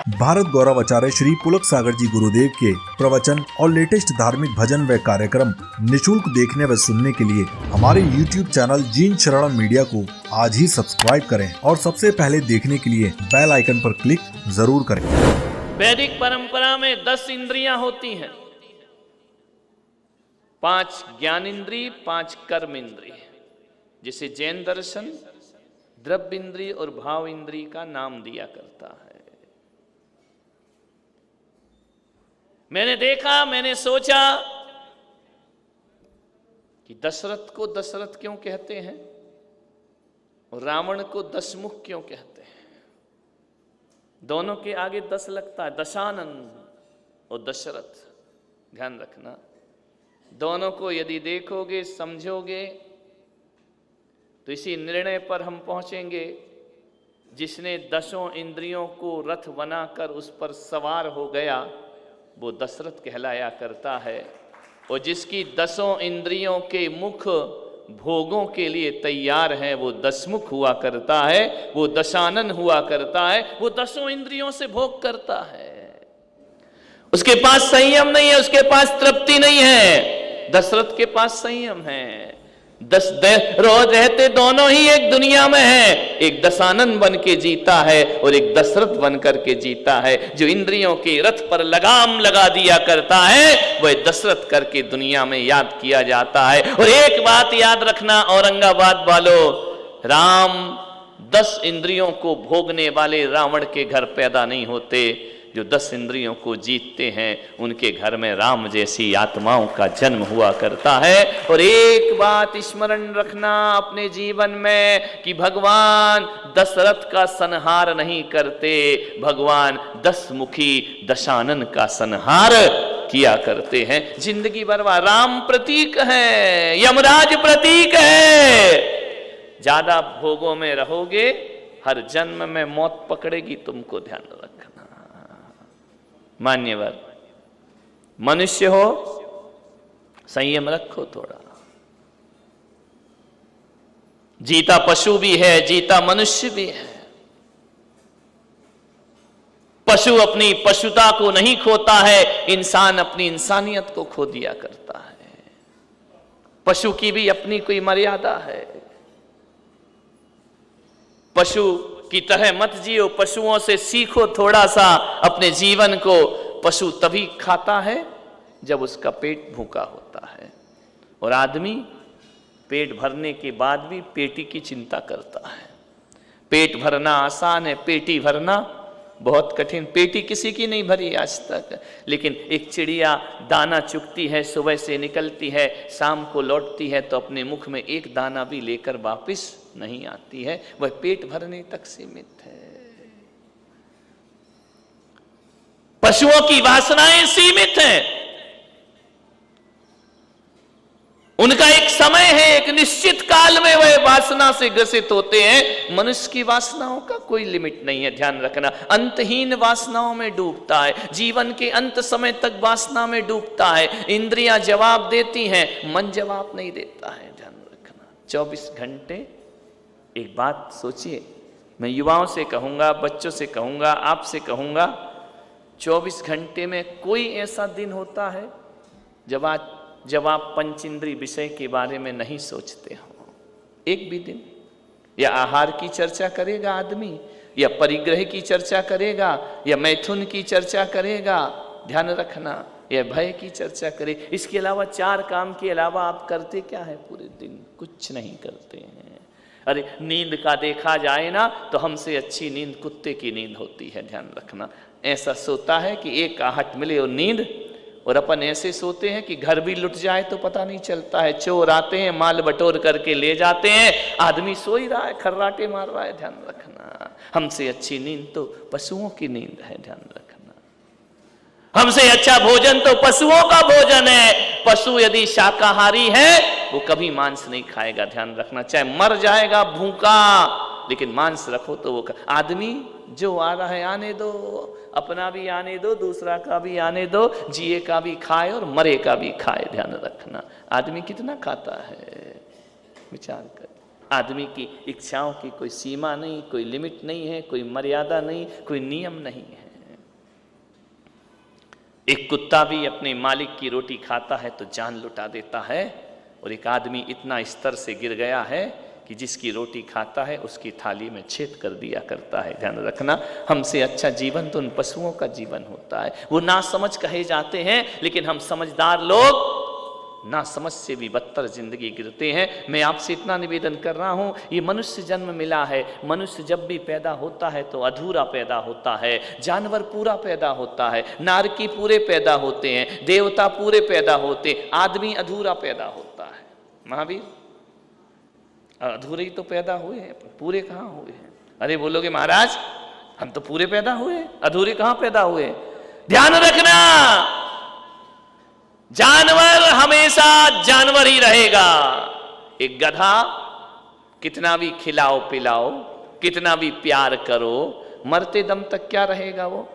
भारत गौरव आचार्य श्री पुलक सागर जी गुरुदेव के प्रवचन और लेटेस्ट धार्मिक भजन व कार्यक्रम निशुल्क देखने व सुनने के लिए हमारे YouTube चैनल जीन शरणम मीडिया को आज ही सब्सक्राइब करें और सबसे पहले देखने के लिए बेल आइकन पर क्लिक जरूर करें। वैदिक परंपरा में 10 इंद्रियां होती हैं, 5 ज्ञान इंद्रिय, 5 कर्म इंद्रिय, जिसे जैन दर्शन द्रव्य इंद्रिय और भाव इंद्रिय का नाम दिया करता है। मैंने देखा, मैंने सोचा कि दशरथ को दशरथ क्यों कहते हैं और रावण को दशमुख क्यों कहते हैं। दोनों के आगे 10 लगता है, दशानन और दशरथ। ध्यान रखना, दोनों को यदि देखोगे, समझोगे तो इसी निर्णय पर हम पहुंचेंगे, जिसने 10 इंद्रियों को रथ बनाकर उस पर सवार हो गया वो दशरथ कहलाया करता है, और जिसकी 10 इंद्रियों के मुख भोगों के लिए तैयार है वो दशमुख हुआ करता है, वो दशानन हुआ करता है, वो 10 इंद्रियों से भोग करता है। उसके पास संयम नहीं है, उसके पास तृप्ति नहीं है। दशरथ के पास संयम है। रोज रहते दोनों ही एक दुनिया में है, एक दशानन बन के जीता है और एक दशरथ बन करके जीता है। जो इंद्रियों के रथ पर लगाम लगा दिया करता है वह दशरथ करके दुनिया में याद किया जाता है। और एक बात याद रखना औरंगाबाद वालों, राम 10 इंद्रियों को भोगने वाले रावण के घर पैदा नहीं होते। जो 10 इंद्रियों को जीतते हैं उनके घर में राम जैसी आत्माओं का जन्म हुआ करता है। और एक बात स्मरण रखना अपने जीवन में कि भगवान दशरथ का संहार नहीं करते, भगवान 10 मुखी दशानन का संहार किया करते हैं। जिंदगी भर राम प्रतीक है, यमराज प्रतीक है। ज्यादा भोगों में रहोगे, हर जन्म में मौत पकड़ेगी तुमको, ध्यान रखना। मान्यवर मनुष्य हो, संयम रखो थोड़ा। जीता पशु भी है, जीता मनुष्य भी है। पशु अपनी पशुता को नहीं खोता है, इंसान अपनी इंसानियत को खो दिया करता है। पशु की भी अपनी कोई मर्यादा है। पशु की तरह मत जियो, पशुओं से सीखो थोड़ा सा अपने जीवन को। पशु तभी खाता है जब उसका पेट भूखा होता है, और आदमी पेट भरने के बाद भी पेटी की चिंता करता है। पेट भरना आसान है, पेटी भरना बहुत कठिन। पेटी किसी की नहीं भरी आज तक, लेकिन एक चिड़िया दाना चुगती है, सुबह से निकलती है, शाम को लौटती है तो अपने मुख में एक दाना भी लेकर वापस नहीं आती है। वह पेट भरने तक सीमित है। पशुओं की वासनाएं सीमित हैं, उनका एक समय है, एक निश्चित काल में वह वासना से ग्रसित होते हैं। मनुष्य की वासनाओं का कोई लिमिट नहीं है, ध्यान रखना। अंतहीन वासनाओं में डूबता है, जीवन के अंत समय तक वासना में डूबता है। इंद्रियां जवाब देती हैं, मन जवाब नहीं देता है, ध्यान रखना। 24 घंटे एक बात सोचिए, मैं युवाओं से कहूंगा, बच्चों से कहूंगा, आपसे कहूंगा, 24 घंटे में कोई ऐसा दिन होता है जब आप पंचेंद्रिय विषय के बारे में नहीं सोचते हो। एक भी दिन। या आहार की चर्चा करेगा आदमी, या परिग्रह की चर्चा करेगा, या मैथुन की चर्चा करेगा, ध्यान रखना, या भय की चर्चा करे। इसके अलावा 4 काम के अलावा आप करते क्या है पूरे दिन? कुछ नहीं करते हैं। अरे नींद का देखा जाए ना तो हमसे अच्छी नींद कुत्ते की नींद होती है, ध्यान रखना। ऐसा सोता है कि एक आहट मिले और नींद, और अपन ऐसे सोते हैं कि घर भी लुट जाए तो पता नहीं चलता है। चोर आते हैं, माल बटोर करके ले जाते हैं, आदमी सो ही रहा है, खर्राटे मार रहा है, ध्यान रखना। हमसे अच्छी नींद तो पशुओं की नींद है, ध्यान रखना। हमसे अच्छा भोजन तो पशुओं का भोजन है। पशु यदि शाकाहारी है वो कभी मांस नहीं खाएगा, ध्यान रखना। चाहे मर जाएगा भूखा, लेकिन मांस रखो तो वो आदमी जो आ रहा है आने दो, अपना भी आने दो, दूसरा का भी आने दो, जिए का भी खाए और मरे का भी खाए, ध्यान रखना। आदमी कितना खाता है विचार कर। आदमी की इच्छाओं की कोई सीमा नहीं, कोई लिमिट नहीं है, कोई मर्यादा नहीं, कोई नियम नहीं है। एक कुत्ता भी अपने मालिक की रोटी खाता है तो जान लुटा देता है, और एक आदमी इतना स्तर से गिर गया है कि जिसकी रोटी खाता है उसकी थाली में छेद कर दिया करता है। ध्यान रखना, हमसे अच्छा जीवन तो उन पशुओं का जीवन होता है। वो ना समझ कहे जाते हैं, लेकिन हम समझदार लोग ना समझ से भी बदतर जिंदगी गिरते हैं। मैं आपसे इतना निवेदन कर रहा हूं, ये मनुष्य जन्म मिला है, मनुष्य जब भी पैदा होता है तो अधूरा पैदा होता है। जानवर पूरा पैदा होता है, नारकी पूरे पैदा होते हैं, देवता पूरे पैदा होते, आदमी अधूरा पैदा होता है। महावीर अधूरे ही तो पैदा हुए हैं, पूरे कहाँ हुए हैं? अरे बोलोगे महाराज हम तो पूरे पैदा हुए, अधूरे कहाँ पैदा हुए? ध्यान रखना, जानवर हमेशा जानवर ही रहेगा। एक गधा कितना भी खिलाओ पिलाओ, कितना भी प्यार करो, मरते दम तक क्या रहेगा? वो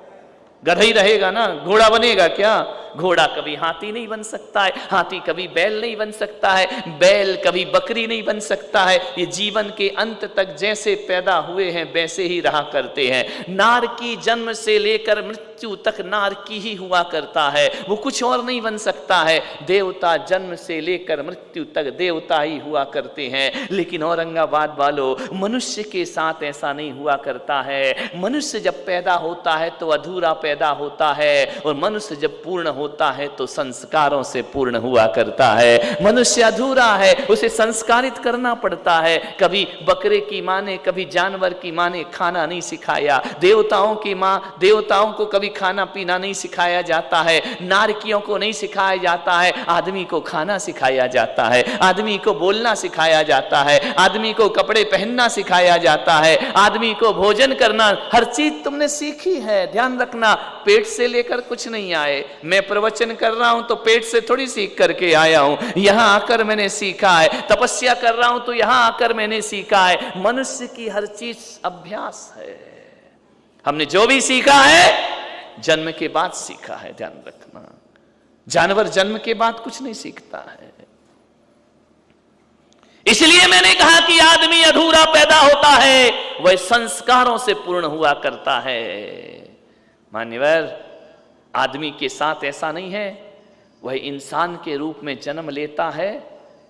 गधा ही रहेगा ना। घोड़ा बनेगा क्या? घोड़ा कभी हाथी नहीं बन सकता है, हाथी कभी बैल नहीं बन सकता है, बैल कभी बकरी नहीं बन सकता है। ये जीवन के अंत तक जैसे पैदा हुए हैं वैसे ही रहा करते हैं। नार की जन्म से लेकर मृत्यु तक नार की ही हुआ करता है, वो कुछ और नहीं बन सकता है। देवता जन्म से लेकर मृत्यु तक देवता ही हुआ करते हैं। लेकिन औरंगाबाद वालों, मनुष्य के साथ ऐसा नहीं हुआ करता है। मनुष्य जब पैदा होता है तो अधूरा पैदा होता है, और मनुष्य जब पूर्ण होता है तो संस्कारों से पूर्ण हुआ करता है। मनुष्य अधूरा है, उसे संस्कारित करना पड़ता है। कभी बकरे की माँ ने, कभी जानवर की माँ ने खाना नहीं सिखाया, देवताओं की माँ, देवताओं को कभी खाना पीना नहीं सिखाया जाता है, नारकियों को नहीं सिखाया जाता है। आदमी को खाना सिखाया जाता है, आदमी को बोलना सिखाया जाता है, आदमी को कपड़े पहनना सिखाया जाता है, आदमी को भोजन करना, हर चीज तुमने सीखी है। ध्यान रखना, पेट से लेकर कुछ नहीं आए। मैं प्रवचन कर रहा हूं तो पेट से थोड़ी सीख करके आया हूं, यहां आकर मैंने सीखा है। तपस्या कर रहा हूं तो यहां आकर मैंने सीखा है। मनुष्य की हर चीज अभ्यास है। हमने जो भी सीखा है जन्म के बाद सीखा है। ध्यान रखना, जानवर जन्म के बाद कुछ नहीं सीखता है। इसलिए मैंने कहा कि आदमी अधूरा पैदा होता है, वह संस्कारों से पूर्ण हुआ करता है। मान्यवर, आदमी के साथ ऐसा नहीं है, वह इंसान के रूप में जन्म लेता है,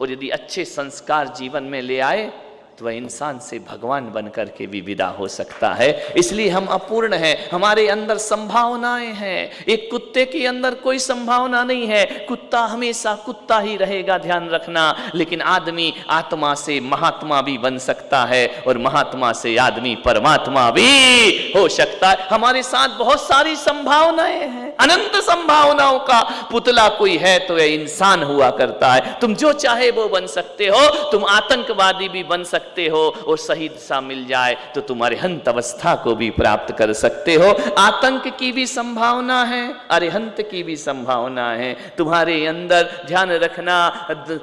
और यदि अच्छे संस्कार जीवन में ले आए तो वह इंसान से भगवान बनकर के भी विदा हो सकता है। इसलिए हम अपूर्ण हैं, हमारे अंदर संभावनाएं हैं। एक कुत्ते के अंदर कोई संभावना नहीं है, कुत्ता हमेशा कुत्ता ही रहेगा। ध्यान रखना, लेकिन आदमी आत्मा से महात्मा भी बन सकता है, और महात्मा से आदमी परमात्मा भी हो सकता है। हमारे साथ बहुत सारी संभावनाएं हैं, अनंत संभावनाओं का पुतला कोई है तो यह इंसान हुआ करता है। तुम जो चाहे वो बन सकते हो, तुम आतंकवादी भी बन सकते हो, और सही दिशा मिल जाए तो तुम्हारे अरिहंत अवस्था को भी प्राप्त कर सकते हो। आतंक की भी संभावना है, अरिहंत की भी संभावना है तुम्हारे अंदर। ध्यान रखना,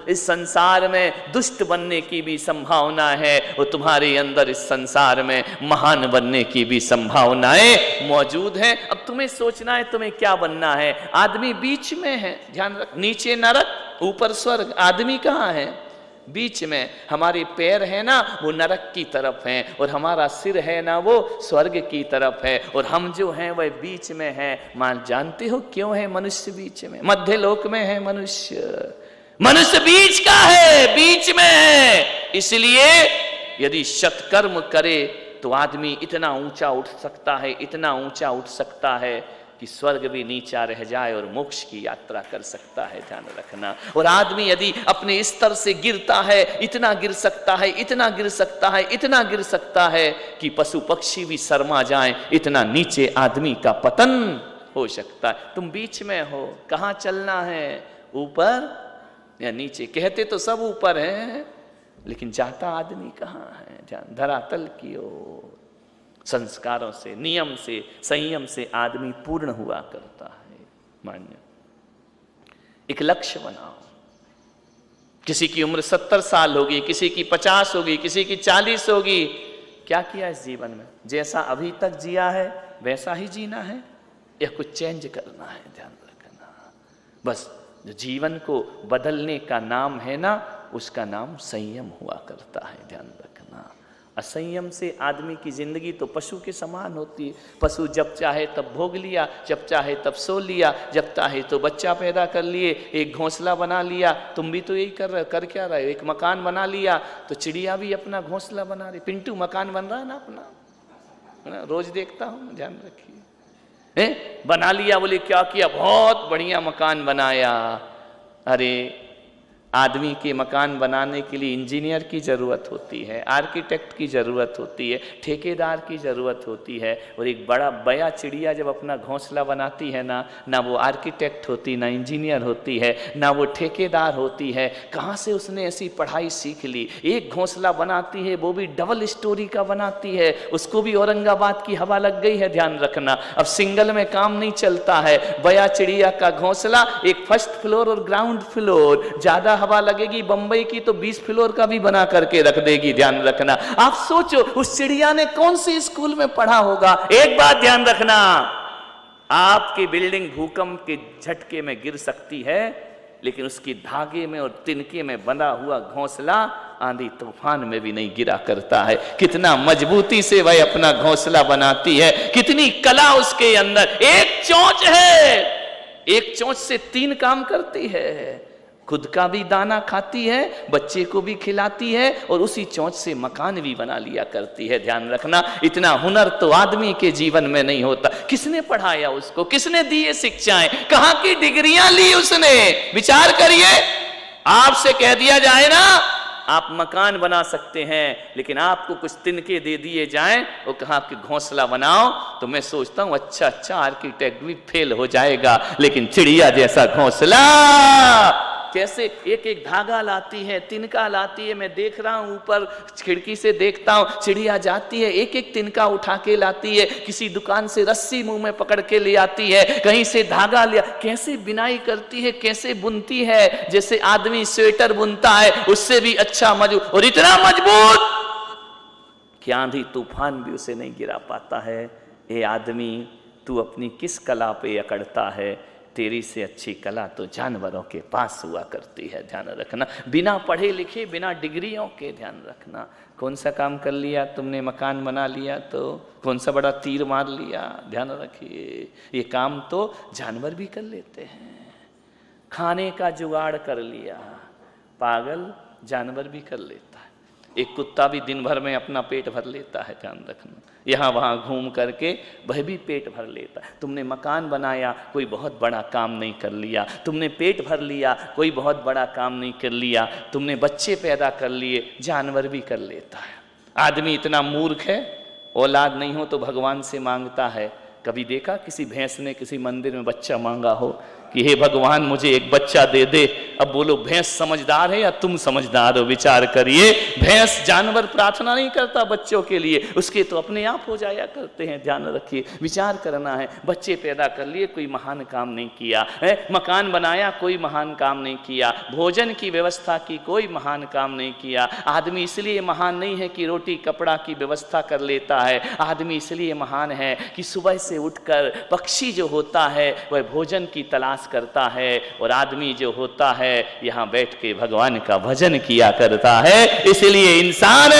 इस संसार में दुष्ट बनने की भी संभावना है, और तुम्हारे अंदर इस संसार में महान बनने की भी संभावनाएं मौजूद हैं। अब तुम्हें सोचना है तुम्हें क्या बनना है। आदमी बीच में है, ध्यान रख, नीचे नरक ऊपर स्वर्ग। आदमी कहाँ है? बीच में। हमारे पैर है ना वो नरक की तरफ हैं, और हमारा सिर है ना वो स्वर्ग की तरफ है, और हम जो हैं वह बीच में हैं। मान जानते हो क्यों है मनुष्य बीच में? मध्य लोक में है मनुष्य। मनुष्य बीच का है, बीच में है। इसलिए यदि सत्कर्म करे तो आदमी इतना ऊंचा उठ सकता है, इतना ऊंचा उठ सकता है कि स्वर्ग भी नीचा रह जाए और मोक्ष की यात्रा कर सकता है। ध्यान रखना। और आदमी यदि अपने स्तर से गिरता है, इतना गिर सकता है, इतना गिर सकता है, इतना गिर सकता है कि पशु पक्षी भी शर्मा जाएं, इतना नीचे आदमी का पतन हो सकता है। तुम बीच में हो, कहाँ चलना है? ऊपर या नीचे? कहते तो सब ऊपर हैं, लेकिन जाता आदमी कहाँ है? ध्यान, धरातल की ओर। संस्कारों से, नियम से, संयम से आदमी पूर्ण हुआ करता है। मान्य, एक लक्ष्य बनाओ। किसी की उम्र 70 साल होगी, किसी की 50 होगी, किसी की 40 होगी। क्या किया इस जीवन में? जैसा अभी तक जिया है वैसा ही जीना है या कुछ चेंज करना है? ध्यान रखना। बस जो जीवन को बदलने का नाम है ना, उसका नाम संयम हुआ करता है। ध्यान रखना। असंयम से आदमी की जिंदगी तो पशु के समान होती है। पशु जब चाहे तब भोग लिया, जब चाहे तब सो लिया, जब चाहे तो बच्चा पैदा कर लिए, एक घोंसला बना लिया। तुम भी तो यही कर रहे हो, कर क्या रहे हो? एक मकान बना लिया तो चिड़िया भी अपना घोंसला बना रही। पिंटू मकान बन रहा है ना अपना, है ना? रोज देखता हूँ, ध्यान रखिए। बना लिया, बोले क्या किया? बहुत बढ़िया मकान बनाया। अरे आदमी के मकान बनाने के लिए इंजीनियर की ज़रूरत होती है, आर्किटेक्ट की ज़रूरत होती है, ठेकेदार की ज़रूरत होती है। और एक बड़ा बया चिड़िया जब अपना घोंसला बनाती है ना वो आर्किटेक्ट होती, ना इंजीनियर होती है, ना वो ठेकेदार होती है। कहाँ से उसने ऐसी पढ़ाई सीख ली? एक घोंसला बनाती है, वो भी डबल स्टोरी का बनाती है। उसको भी औरंगाबाद की हवा लग गई है, ध्यान रखना। अब सिंगल में काम नहीं चलता है। बया चिड़िया का घोंसला, एक फर्स्ट फ्लोर और ग्राउंड फ्लोर। ज़्यादा हवा लगेगी बंबई की तो 20 फ्लोर का भी बना करके रख देगी, ध्यान रखना। आप सोचो उस चिड़िया ने कौन सी स्कूल में पढ़ा होगा। एक बात ध्यान रखना, आपकी बिल्डिंग भूकंप के झटके में गिर सकती है, लेकिन उसकी धागे में और तिनके में बंधा हुआ घोंसला आंधी तूफान में भी नहीं गिरा करता है। कितना मजबूती से वह अपना घोंसला बनाती है, कितनी कला उसके अंदर। एक चोंच है, एक चोंच से 3 काम करती है। खुद का भी दाना खाती है, बच्चे को भी खिलाती है, और उसी चोंच से मकान भी बना लिया करती है। ध्यान रखना, इतना हुनर तो आदमी के जीवन में नहीं होता। किसने पढ़ाया उसको? किसने दी ये शिक्षाएं? कहां की डिग्रियां ली उसने? विचार करिए। आपसे कह दिया जाए ना आप मकान बना सकते हैं, लेकिन आपको कुछ तिनके दे दिए जाएं और कहा आपके घोंसला बनाओ, तो मैं सोचता हूं अच्छा आर्किटेक्ट भी फेल हो जाएगा, लेकिन चिड़िया जैसा घोंसला कैसे एक एक धागा लाती है, तिनका लाती है। मैं देख रहा हूं ऊपर खिड़की से देखता हूं, चिड़िया जाती है, एक एक तिनका उठा के लाती है। किसी दुकान से रस्सी मुंह में पकड़ के ले आती है, कहीं से धागा लिया। कैसे बिनाई करती है, कैसे बुनती है, जैसे आदमी स्वेटर बुनता है उससे भी अच्छा मजबूत, और इतना मजबूत कि आंधी तूफान भी उसे नहीं गिरा पाता है। ए आदमी, तू अपनी किस कला पे अकड़ता है? तेरी से अच्छी कला तो जानवरों के पास हुआ करती है, ध्यान रखना। बिना पढ़े लिखे, बिना डिग्रियों के, ध्यान रखना। कौन सा काम कर लिया तुमने? मकान बना लिया तो कौन सा बड़ा तीर मार लिया? ध्यान रखिए, ये काम तो जानवर भी कर लेते हैं। खाने का जुगाड़ कर लिया, पागल, जानवर भी कर लेता है। एक कुत्ता भी दिन भर में अपना पेट भर लेता है, ध्यान रखना। यहाँ वहाँ घूम करके वह भी पेट भर लेता है। तुमने मकान बनाया, कोई बहुत बड़ा काम नहीं कर लिया। तुमने पेट भर लिया, कोई बहुत बड़ा काम नहीं कर लिया। तुमने बच्चे पैदा कर लिए, जानवर भी कर लेता है। आदमी इतना मूर्ख है, औलाद नहीं हो तो भगवान से मांगता है। कभी देखा किसी भैंस ने किसी मंदिर में बच्चा मांगा हो कि हे भगवान मुझे एक बच्चा दे दे? अब बोलो भैंस समझदार है या तुम समझदार हो? विचार करिए। भैंस जानवर प्रार्थना नहीं करता बच्चों के लिए, उसके तो अपने आप हो जाया करते हैं, ध्यान रखिए। विचार करना है। बच्चे पैदा कर लिए, कोई महान काम नहीं किया है। मकान बनाया, कोई महान काम नहीं किया। भोजन की व्यवस्था की, कोई महान काम नहीं किया। आदमी इसलिए महान नहीं है कि रोटी कपड़ा की व्यवस्था कर लेता है। आदमी इसलिए महान है कि सुबह से उठकर पक्षी जो होता है वह भोजन की तलाश करता है, और आदमी जो होता है यहां बैठ के भगवान का भजन किया करता है। इसलिए इंसान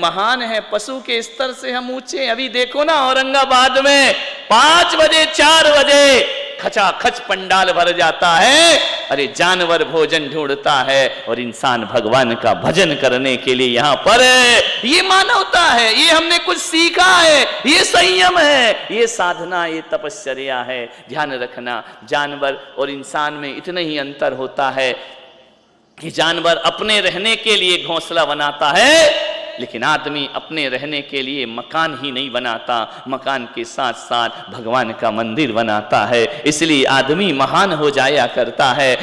महान है। पशु के स्तर से हम ऊंचे। अभी देखो ना औरंगाबाद में 5 बजे 4 बजे खचाखच पंडाल भर जाता है। अरे जानवर भोजन ढूंढता है और इंसान भगवान का भजन करने के लिए यहाँ पर है। ये मानवता है, ये हमने कुछ सीखा है, ये संयम है, ये साधना, ये तपश्चर्या है। ध्यान रखना, जानवर और इंसान में इतना ही अंतर होता है कि जानवर अपने रहने के लिए घोंसला बनाता है, लेकिन आदमी अपने रहने के लिए मकान ही नहीं बनाता, मकान के साथ साथ भगवान का मंदिर बनाता है। इसलिए आदमी महान हो जाया करता है।